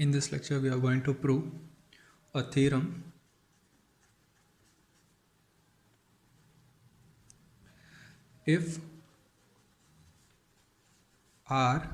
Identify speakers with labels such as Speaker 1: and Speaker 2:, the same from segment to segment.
Speaker 1: In this lecture, we are going to prove a theorem. If R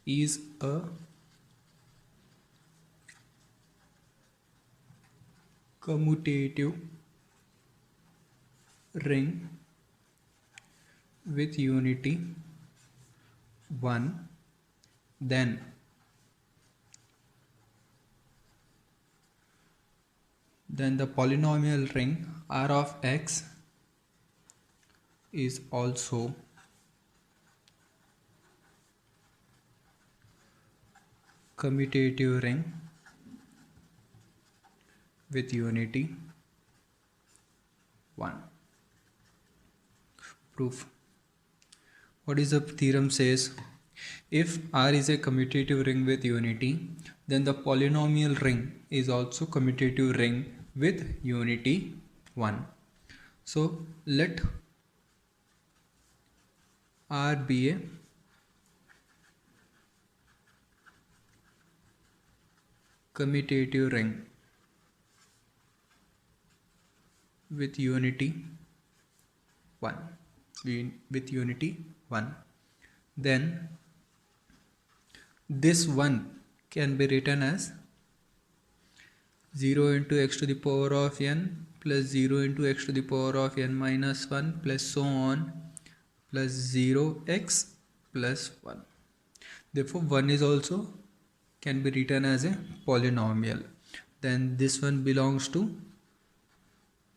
Speaker 1: is a commutative ring with unity 1, then the polynomial ring R of X is also commutative ring with unity 1. Proof. What is the theorem says? If R is a commutative ring with unity, then the polynomial ring is also commutative ring with unity 1. So let R be a commutative ring with unity 1. Then this 1 can be written as 0 into x to the power of n plus 0 into x to the power of n minus 1 plus so on plus 0x plus 1. Therefore 1 is also can be written as a polynomial. Then this one belongs to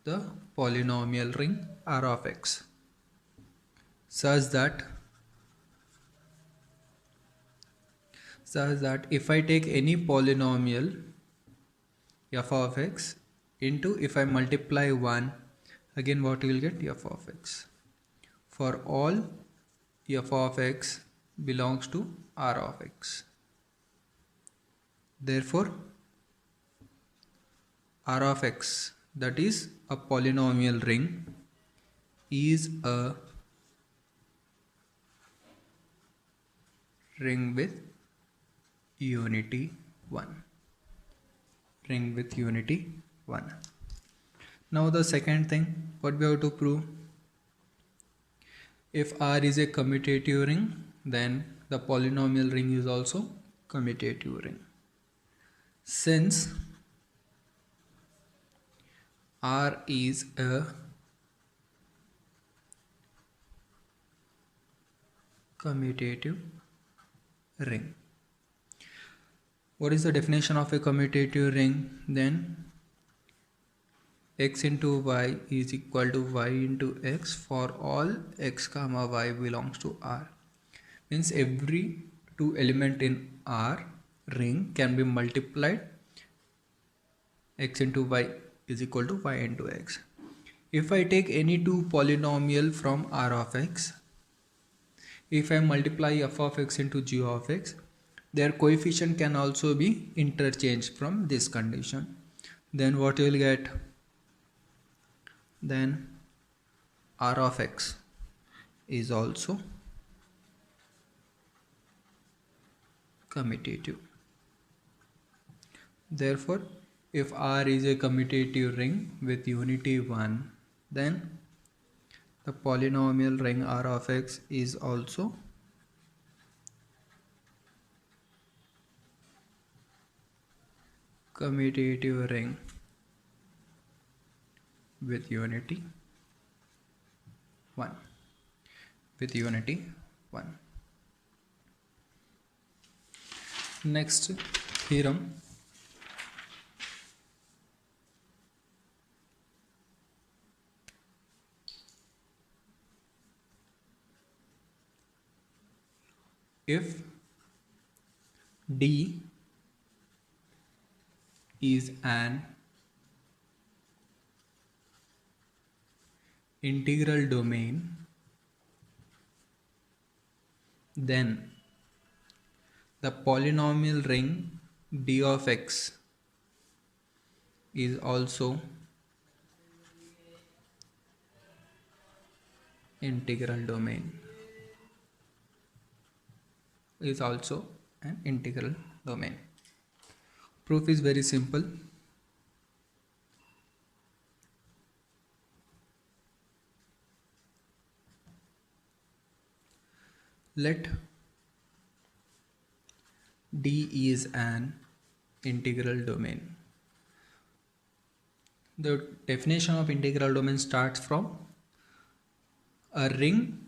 Speaker 1: the polynomial ring R of X, such that if I take any polynomial f of x into, if I multiply 1, again what you will get? F of x. For all f of x belongs to R of X. Therefore R of X, that is a polynomial ring, is a ring with unity 1. Ring with unity 1. Now the second thing, what we have to prove? If R is a commutative ring, then the polynomial ring is also commutative ring. Since R is a commutative ring. What is the definition of a commutative ring? Then x into y is equal to y into x for all x comma y belongs to R. Means every two element in R ring can be multiplied. X into y is equal to y into x. If I take any two polynomial from R of x, if I multiply f of x into g of x, their coefficient can also be interchanged from this condition. Then what you will get? Then R of x is also commutative. Therefore, if R is a commutative ring with unity 1, then the polynomial ring R of x is also commutative ring with unity 1. With unity 1. Next theorem. If D is an integral domain, then the polynomial ring D of x is also integral domain. an integral domain. Proof is very simple. Let D is an integral domain. The definition of integral domain starts from a ring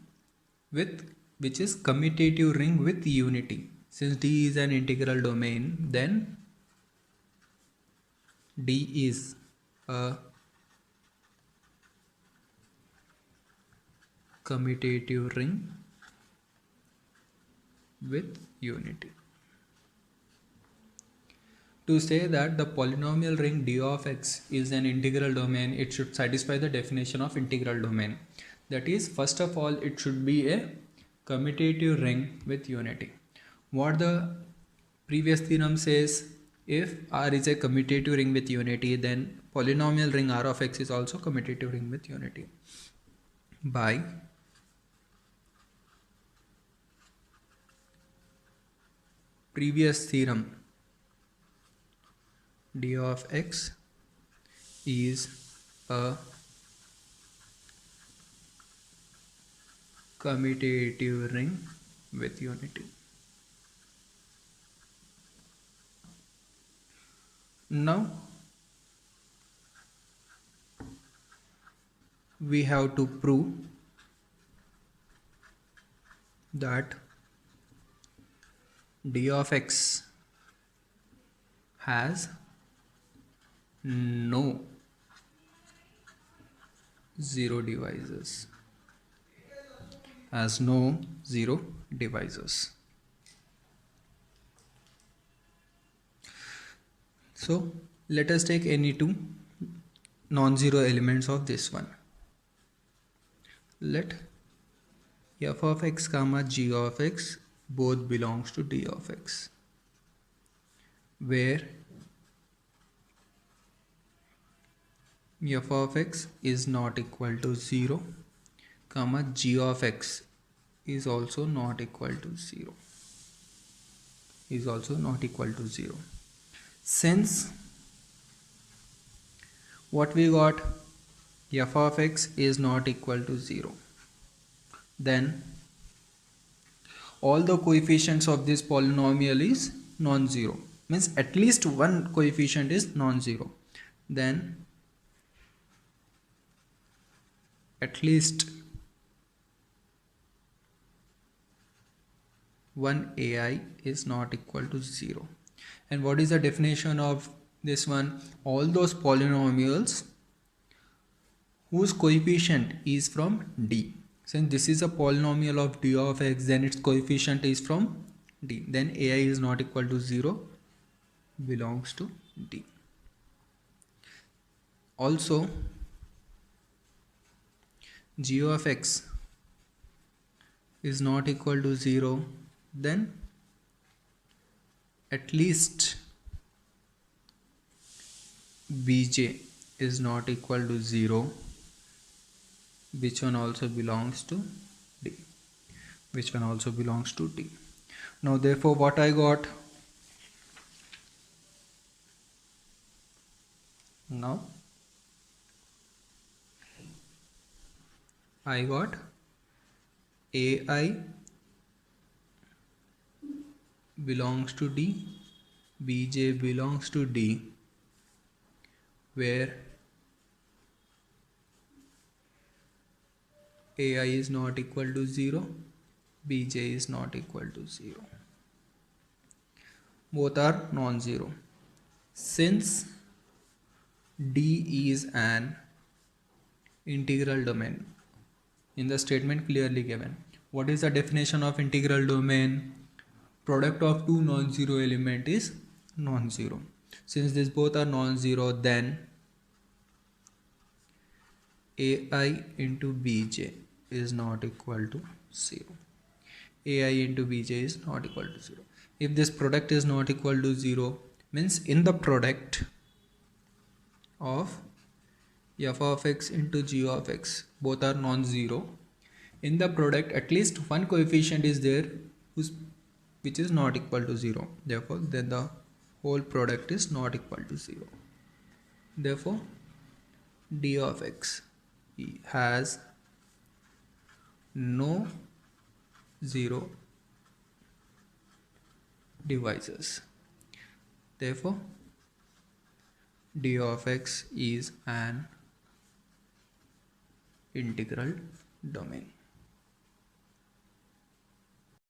Speaker 1: which is commutative ring with unity. Since D is an integral domain, then D is a commutative ring with unity. To say that the polynomial ring D of x is an integral domain, it should satisfy the definition of integral domain. That is, first of all, it should be a commutative ring with unity. What the previous theorem says, if R is a commutative ring with unity, then polynomial ring R of x is also commutative ring with unity. By previous theorem, D of x is a commutative ring with unity. Now we have to prove that D of x has no zero divisors. Has no zero divisors. So let us take any two non-zero elements of this one. Let f of x comma g of x both belongs to D of x, where f of x is not equal to 0, comma g of x is also not equal to 0. Is also not equal to 0. Since what we got, f of x is not equal to 0, then all the coefficients of this polynomial is non-zero, means at least one coefficient is non-zero, then at least one AI is not equal to 0. And what is the definition of this one? All those polynomials whose coefficient is from D. Since this is a polynomial of D of x, then its coefficient is from D. Then AI is not equal to 0, belongs to D. Also, g of x is not equal to 0, then at least bj is not equal to 0, which one also belongs to D. Which one also belongs to D. Now therefore what I got? Now I got AI belongs to D, bj belongs to D, where AI is not equal to 0, bj is not equal to 0. Both are non-zero. Since D is an integral domain, in the statement clearly given, what is the definition of integral domain? Product of two non-zero element is non-zero. Since these both are non-zero, then AI into bj is not equal to 0. AI into bj is not equal to 0. If this product is not equal to 0, means in the product of f of x into g of x, both are non-zero. In the product, at least one coefficient is there whose which is not equal to 0. Therefore, then the whole product is not equal to 0. Therefore, d of x has no 0 divisors. Therefore, d of x is an integral domain.